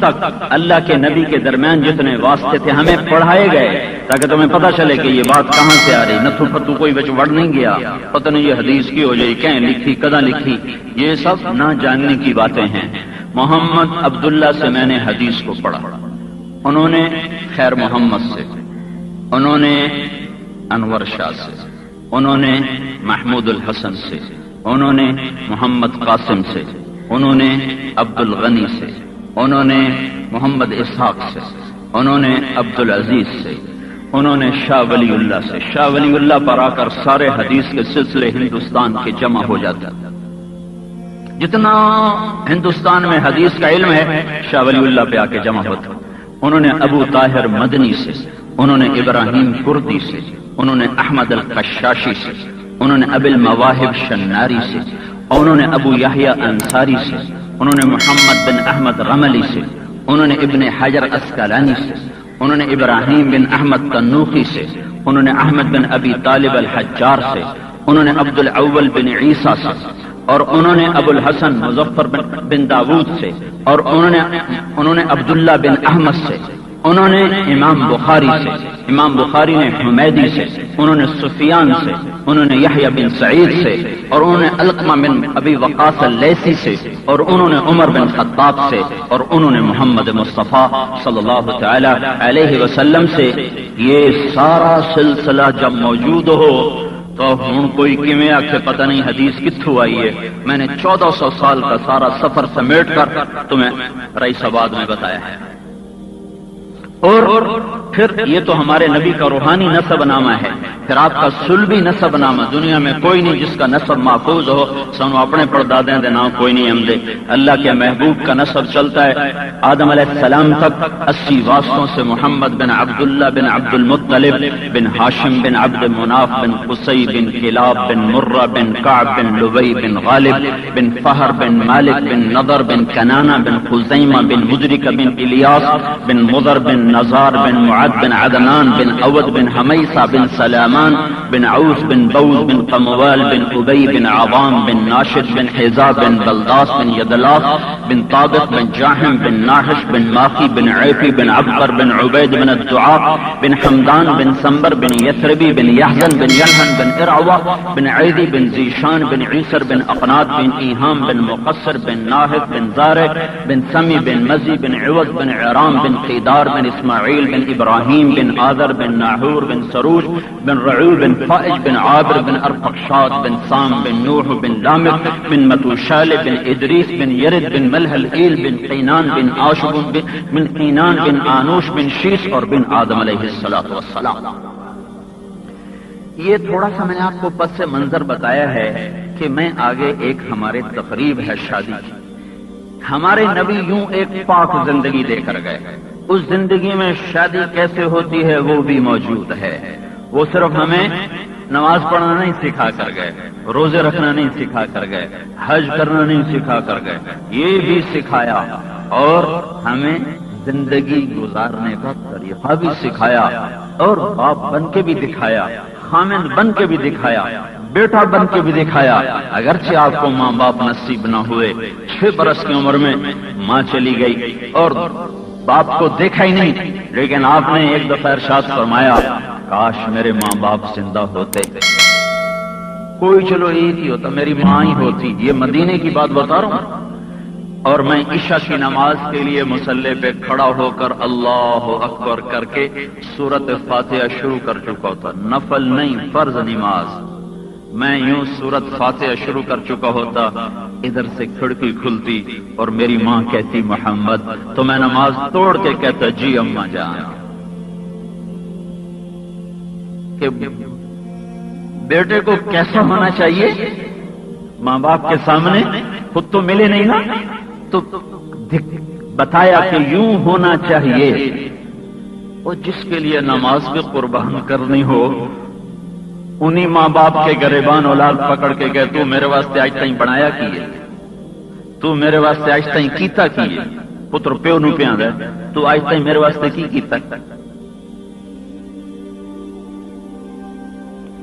تک اللہ کے نبی کے درمیان جتنے واسطے تھے ہمیں پڑھائے گئے تاکہ تمہیں پتہ چلے کہ یہ بات کہاں سے آ رہی، نتھو پتو کوئی بچ وڑ نہیں گیا، پتہ نہیں یہ حدیث کی ہو جائے، کہیں لکھی کداں لکھی، یہ سب نہ جاننے کی باتیں ہیں۔ محمد عبداللہ سے میں نے حدیث کو پڑھا، انہوں نے خیر محمد سے، انہوں نے انور شاہ سے، انہوں نے محمود الحسن سے، انہوں نے محمد قاسم سے، انہوں نے عبد الغنی سے، انہوں نے محمد اسحاق سے، انہوں نے عبد العزیز سے، انہوں نے شاہ ولی اللہ سے۔ شاہ ولی اللہ پر آ کر سارے حدیث کے سلسلے ہندوستان کے جمع ہو جاتے ہیں، جتنا ہندوستان میں حدیث کا علم ہے شاہ ولی اللہ پہ آ کے جمع ہوتا۔ انہوں نے ابو طاہر مدنی سے، انہوں نے ابراہیم کردی سے، انہوں نے احمد القشاشی سے، انہوں نے ابو المواہب شناری سے، انہوں نے ابو یحییٰ انصاری سے، انہوں نے محمد بن احمد رملی سے، انہوں نے ابن حجر اسقلانی سے، انہوں نے ابراہیم بن احمد تنوخی سے، انہوں نے احمد بن ابی طالب الحجار سے، انہوں نے عبد الاول بن عیسیٰ سے، اور انہوں نے ابو الحسن مظفر بن داود سے، اور انہوں نے عبداللہ بن احمد سے، انہوں نے امام بخاری سے، امام بخاری نے حمیدی سے، انہوں نے سفیان سے، انہوں نے یحییٰ بن سعید سے، اور انہوں نے علقمہ بن ابی وقاص اللیثی سے، اور انہوں نے عمر بن خطاب سے، اور انہوں نے محمد مصطفیٰ صلی اللہ تعالی علیہ وسلم سے۔ یہ سارا سلسلہ جب موجود ہو تو ہوں کوئی کیویں آکھے پتہ نہیں حدیث کتھوں آئی ہے۔ میں نے 1400 سال کا سارا سفر سمیٹ کر تمہیں رئیس آباد میں بتایا ہے۔ اور پھر یہ تو ہمارے نبی کا روحانی نسب نامہ ہے، پھر آپ کا سلبی نسب نامہ، دنیا میں کوئی نہیں جس کا نسب محفوظ ہو، سنو اپنے پردادیں دے نام کوئی نہیں ہم دے۔ اللہ کے محبوب کا نسب چلتا ہے آدم علیہ السلام تک 80 واسطوں سے، محمد بن عبداللہ بن عبد المطلب بن ہاشم بن عبد مناف بن قصی بن کلاب بن مرہ بن کعب بن لبی بن غالب بن فہر بن مالک بن نضر بن کنانہ بن خزیمہ بن مدرک بن الیاس بن مضر بن نزار بن معد بن عدنان بن اود بن حمیصہ بن سلامان بن عوس بن بوز بن قموال بن ابی بن عوام بن ناشد بن حذا بن بلداس بن یدلاس بن طابق بن جاہم بن ناحش بن ماخی بن عیفی بن عبقر بن عبید بن الدعاء بن حمدان بن سنبر بن یثربی بن یحزن بن یلحن بن ارعوہ بن عیدی بن زیشان بن عیسر بن اقناد بن ایہام بن مقصر بن ناہد بن زارع بن سمی بن مزی بن عوض بن عرام بن قیدار بن اسماعیل بن ابراہیم بن آذر بن ناحور بن سروج بن رعو بن فائج بن عابر بن ارفقشاد بن سام بن نوح بن لامق بن متوشال بن ادریس بن یرد بن ملح الایل بن قینان بن آشب بن قینان بن آنوش بن شیس اور بن آدم علیہ السلام۔ یہ تھوڑا سا میں نے آپ کو پس منظر بتایا ہے کہ میں آگے ایک ہمارے تقریب ہے شادی کی، ہمارے نبی یوں ایک پاک زندگی دے کر گئے، اس زندگی میں شادی کیسے ہوتی ہے وہ بھی موجود ہے۔ وہ صرف ہمیں نماز پڑھنا نہیں سکھا کر گئے، روزے رکھنا نہیں سکھا کر گئے، حج کرنا نہیں سکھا کر گئے، یہ بھی سکھایا، اور ہمیں زندگی گزارنے کا طریقہ بھی سکھایا، اور باپ بن کے بھی دکھایا، خامن بن کے بھی دکھایا، بیٹا بن کے بھی دکھایا۔ اگرچہ آپ کو ماں باپ نصیب نہ ہوئے، 6 برس کی عمر میں ماں چلی گئی اور باپ کو دیکھا ہی نہیں، لیکن آپ نے ایک دفعہ ارشاد فرمایا کاش میرے ماں باپ زندہ ہوتے، کوئی چلو ایک ہی ہوتا، میری ماں ہی ہوتی۔ یہ مدینے کی بات بتا رہا ہوں، اور میں عشاء کی نماز کے لیے مصلی پہ کھڑا ہو کر اللہ اکبر کر کے سورت فاتحہ شروع کر چکا ہوتا، نفل نہیں فرض نماز، میں یوں سورت فاتحہ شروع کر چکا ہوتا، ادھر سے کھڑکی کھلتی اور میری ماں کہتی محمد، تو میں نماز توڑ کے کہتا جی اماں جان۔ کہ بیٹے کو کیسا ہونا چاہیے ماں باپ کے سامنے، خود تو ملے نہیں نا، تو بتایا کہ یوں ہونا چاہیے۔ اور جس کے لیے نماز بھی قربان کرنی ہو، انہی ماں باپ کے گریبان اولاد پکڑ کے کہ تو میرے واسطے آج تائیں بنایا کیے، تو میرے واسطے آج تائیں کیتا کیے، پتر پیو نو پیاں دے تو آج تائیں میرے واسطے کی کیتا۔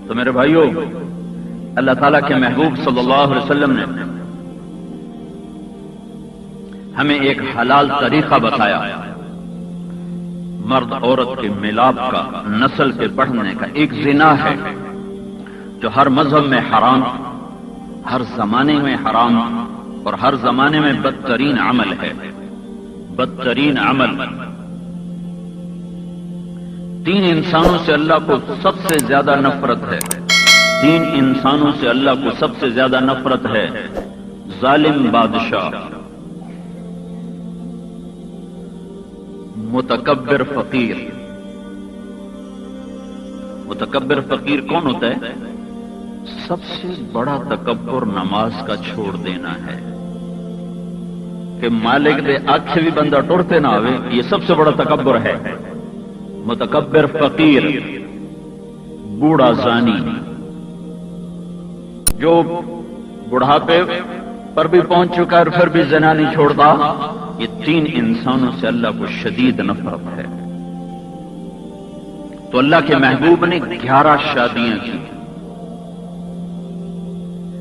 تو میرے بھائیو، اللہ تعالیٰ کے محبوب صلی اللہ علیہ وسلم نے ہمیں ایک حلال طریقہ بتایا، مرد عورت کے ملاپ کا، نسل کے بڑھنے کا۔ ایک زنا ہے جو ہر مذہب میں حرام، ہر زمانے میں حرام، اور ہر زمانے میں بدترین عمل ہے، بدترین عمل۔ 3 انسانوں سے اللہ کو سب سے زیادہ نفرت ہے، 3 انسانوں سے اللہ کو سب سے زیادہ نفرت ہے۔ ظالم بادشاہ، متکبر فقیر۔ متکبر فقیر کون ہوتا ہے؟ سب سے بڑا تکبر نماز کا چھوڑ دینا ہے، کہ مالک دے آنکھ سے بھی بندہ ٹرتے نہ آوے، یہ سب سے بڑا تکبر ہے۔ متکبر فقیر، بوڑھا زانی، جو بڑھاپے پر بھی پہنچ چکا ہے اور پھر بھی زنا نہیں چھوڑتا، یہ 3 انسانوں سے اللہ کو شدید نفرت ہے۔ تو اللہ کے محبوب نے 11 شادیاں کی،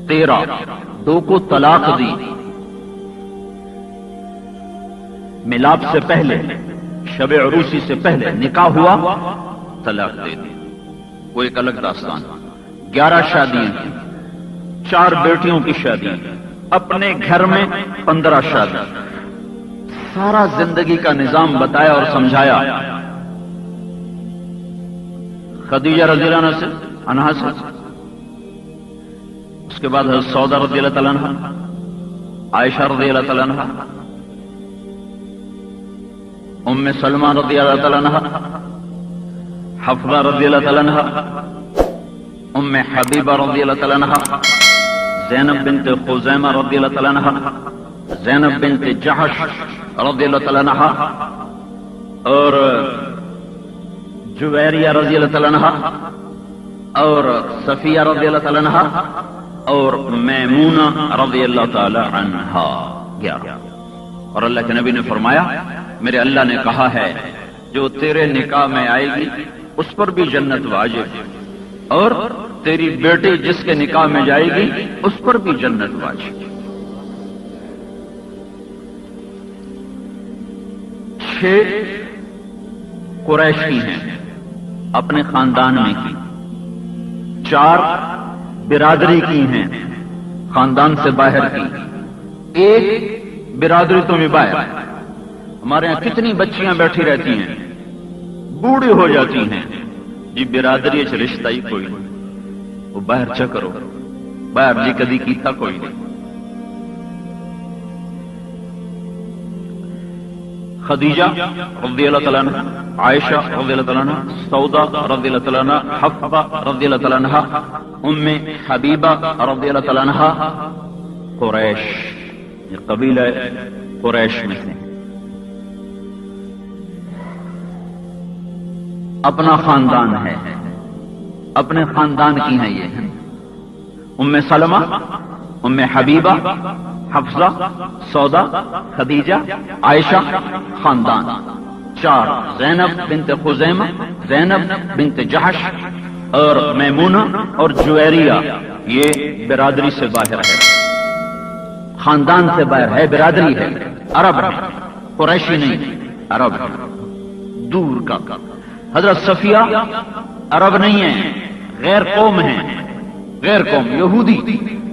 13، 2 کو طلاق دی، ملاپ سے پہلے، شب عروسی سے پہلے نکاح ہوا، طلاق دے دی، وہ ایک الگ داستان۔ 11 شادیاں کی، 4 بیٹیوں کی شادی، اپنے گھر میں 15 شادی، سارا زندگی کا نظام بتایا اور سمجھایا۔ خدیجہ رضی اللہ عنہا سے، اس کے بعد حضرت سودا رضی اللہ تعالیٰ عنہ، عائشہ رضی اللہ تعالیٰ عنہ، ام سلمہ رضی اللہ تعالیٰ عنہ، حفصہ رضی اللہ تعالیٰ عنہ، ام حبیبہ رضی اللہ تعالیٰ عنہ، زینب بنت خزیمہ رضی اللہ تعالیٰ عنہ، زینب بنت جحش رضی اللہ تعالیٰ عنہ، اور جویریہ رضی اللہ تعالیٰ عنہ، اور صفیہ رضی اللہ تعالیٰ عنہ، اور میمونہ رضی اللہ تعالیٰ عنہا۔ 11۔ اور اللہ کے نبی نے فرمایا، میرے اللہ نے کہا ہے جو تیرے نکاح میں آئے گی اس پر بھی جنت واجب، اور تیری بیٹی جس کے نکاح میں جائے گی اس پر بھی جنت واجب۔ 6 قریش کی ہیں، اپنے خاندان میں کی، 4 برادری کی ہیں، خاندان سے باہر کی، 1 برادری تو میں باہر۔ ہمارے یہاں کتنی بچیاں بیٹھی رہتی ہیں، بوڑھی ہو جاتی ہیں، جی برادری سے رشتہ ہی کوئی نہیں، وہ باہر چا کرو، باہر جی کدی کیتا کوئی نہیں۔ خدیجہ رضی اللہ تعالیٰ عنہ، عائشہ رضی اللہ تعالیٰ عنہ، سودا رضی اللہ تعالیٰ عنہ، حفصہ رضی اللہ تعالیٰ عنہ، ام حبیبہ رضی اللہ تعالیٰ عنہ، قریش، یہ قبیلہ قریش میں سے۔ اپنا خاندان ہے، اپنے خاندان کی ہیں یہ، ام سلمہ، ام حبیبہ، حفصہ، سودا، خدیجہ، عائشہ، خاندان۔ 4 زینب بنت خزیمہ، زینب بنت جحش، اور میمونہ اور جویریہ، یہ برادری سے باہر ہے، خاندان سے باہر ہے، برادری ہے، عرب ہے، قریشی نہیں، عرب ہے، دور کا۔ حضرت صفیہ عرب نہیں ہے، غیر قوم ہیں، غیر قوم،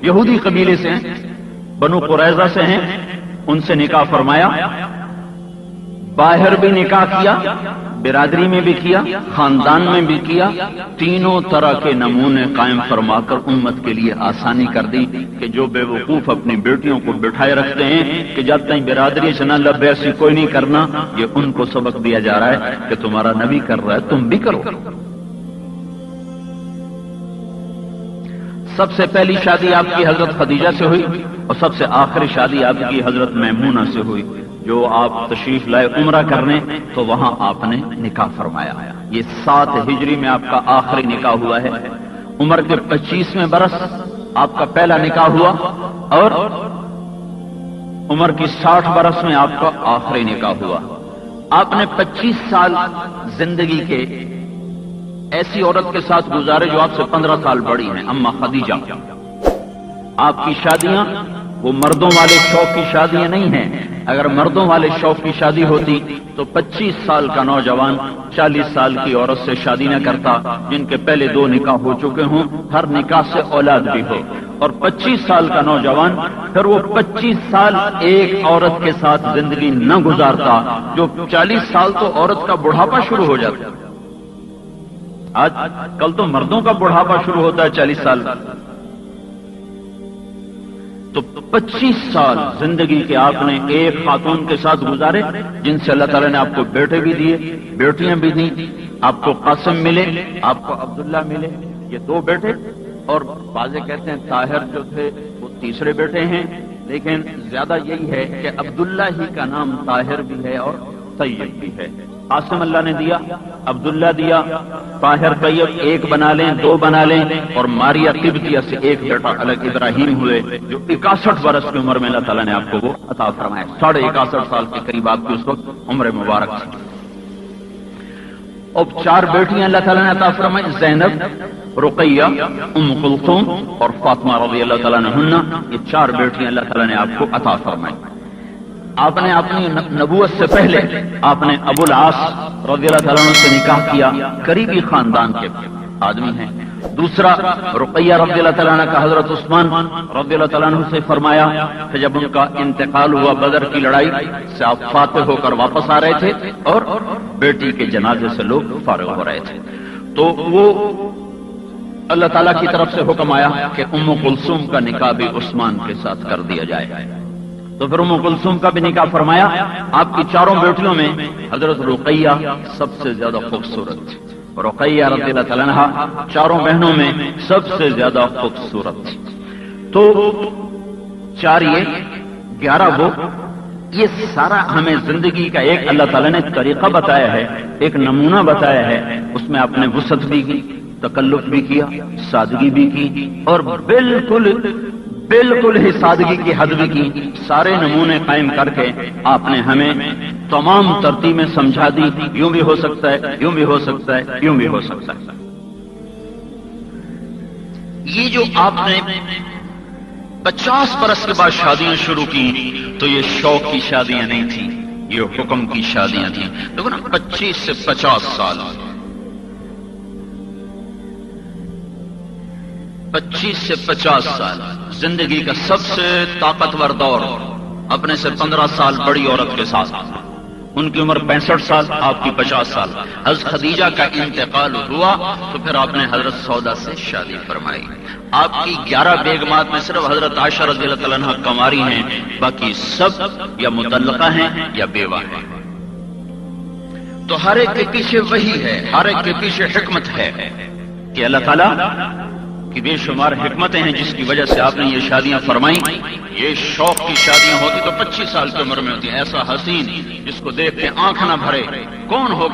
یہودی قبیلے سے ہیں، بنو قریظہ سے ہیں، ان سے نکاح فرمایا، باہر بھی نکاح کیا، برادری میں بھی کیا، خاندان میں بھی کیا، تینوں طرح کے نمونے قائم فرما کر امت کے لیے آسانی کر دی کہ جو بے وقوف اپنی بیٹیوں کو بٹھائے رکھتے ہیں کہ جب تک برادری سے نہ لبے ایسی کوئی نہیں کرنا، یہ ان کو سبق دیا جا رہا ہے کہ تمہارا نبی کر رہا ہے تم بھی کرو۔ سب سے پہلی شادی آپ کی حضرت خدیجہ سے ہوئی، اور سب سے آخری شادی آپ کی حضرت میمونہ سے ہوئی، جو آپ تشریف لائے عمرہ کرنے تو وہاں آپ نے نکاح فرمایا۔ یہ 7 ہجری میں آپ کا آخری نکاح ہوا ہے، عمر کے 25ویں برس آپ کا پہلا نکاح ہوا، اور عمر کی 60 برس میں آپ کا آخری نکاح ہوا۔ آپ نے 25 سال زندگی کے ایسی عورت کے ساتھ گزارے جو آپ سے 15 سال بڑی ہیں، اما خدیجہ۔ آپ کی شادیاں وہ مردوں والے شوق کی شادیاں نہیں ہیں. اگر مردوں والے شوق کی شادی ہوتی تو 25 سال کا نوجوان 40 سال کی عورت سے شادی نہ کرتا جن کے پہلے 2 نکاح ہو چکے ہوں، ہر نکاح سے اولاد بھی ہو. اور 25 سال کا نوجوان پھر وہ 25 سال ایک عورت کے ساتھ زندگی نہ گزارتا جو 40 سال تو عورت کا بڑھاپا شروع ہو جاتا. آج کل تو مردوں کا بڑھاپا شروع ہوتا ہے 40 سال کا. تو 25 سال زندگی کے آپ نے ایک خاتون کے ساتھ گزارے جن سے اللہ تعالیٰ نے آپ کو بیٹے بھی دیے، بیٹیاں بھی دیں. آپ کو قاسم ملے، آپ کو عبداللہ ملے، یہ 2 بیٹے. اور بعض کہتے ہیں طاہر جو تھے وہ تیسرے بیٹے ہیں، لیکن زیادہ یہی ہے کہ عبداللہ ہی کا نام طاہر بھی ہے اور طیب بھی ہے. قاسم اللہ نے دیا، عبداللہ دیا، طاہر طیب 1 بنا لیں، 2 بنا لیں. اور ماریا قبطیہ سے 1 بیٹا الگ ابراہیم ہوئے جو 61 برس کی عمر میں اللہ تعالیٰ نے آپ کو وہ عطا فرمایا. 61.5 سال کے قریب آپ کی اس وقت عمر مبارک تھی. اب 4 بیٹیاں اللہ تعالیٰ نے عطا فرمائی، زینب، رقیہ، ام کلثوم اور فاطمہ رضی اللہ تعالیٰ عنہن. یہ 4 بیٹیاں اللہ تعالیٰ نے آپ کو عطا فرمائی. آپ نے اپنی نبوت سے پہلے آپ نے ابو العاص رضی اللہ تعالیٰ عنہ سے نکاح کیا، قریبی خاندان کے آدمی ہیں. دوسرا رقیہ رضی اللہ تعالیٰ عنہ کا حضرت عثمان رضی اللہ تعالیٰ عنہ سے فرمایا کہ جب ان کا انتقال ہوا بدر کی لڑائی سے آپ فاتح ہو کر واپس آ رہے تھے اور بیٹی کے جنازے سے لوگ فارغ ہو رہے تھے، تو وہ اللہ تعالیٰ کی طرف سے حکم آیا کہ ام کلثوم کا نکاح بھی عثمان کے ساتھ کر دیا جائے. تو پھر ام کلثوم کا بھی نکاح فرمایا. آپ کی 4 بیٹیوں میں حضرت رقیہ سب سے زیادہ خوبصورت تھی. رقیہ رضی اللہ تعالیٰ عنہا 4 بہنوں میں سب سے زیادہ خوبصورت تھی. تو 4 یہ 11 وہ، یہ سارا ہمیں زندگی کا ایک اللہ تعالیٰ نے طریقہ بتایا ہے، ایک نمونہ بتایا ہے. اس میں آپ نے وسعت بھی کی، تکلف بھی کیا، سادگی بھی کی، اور بالکل ہی سادگی کی حد بھی کی. سارے نمونے قائم کر کے آپ نے ہمیں تمام ترتیبیں سمجھا دی. یوں بھی ہو سکتا ہے، یوں بھی ہو سکتا ہے، یوں بھی ہو سکتا ہے. یہ جو آپ نے 50 برس کے بعد شادیاں شروع کی تو یہ شوق کی شادیاں نہیں تھیں، یہ حکم کی شادیاں تھیں. دیکھو نا، 25 سے 50 سال 25 سے 50 سال زندگی کا سب سے طاقتور دور. اپنے سے 15 سال بڑی عورت کے ساتھ، ان کی عمر 65 سال، آپ کی 50 سال. حضرت خدیجہ کا انتقال ہوا تو پھر آپ نے حضرت سودا سے شادی فرمائی. آپ کی 11 بیگمات میں صرف حضرت عائشہ رضی اللہ تعالیٰ عنہا کنواری ہیں، باقی سب یا مطلقہ ہیں یا بیوہ ہیں. تو ہر ایک کے پیچھے وہی ہے، ہر ایک کے پیچھے حکمت ہے کہ اللہ تعالیٰ کی بے شمار حکمتیں ہیں جس کی وجہ سے آپ نے یہ شادیاں فرمائیں. یہ شوق کی شادیاں ہوتی تو 25 سال کی عمر میں ہوتی. ایسا حسین جس کو دیکھ کے آنکھ نہ بھرے کون ہوگا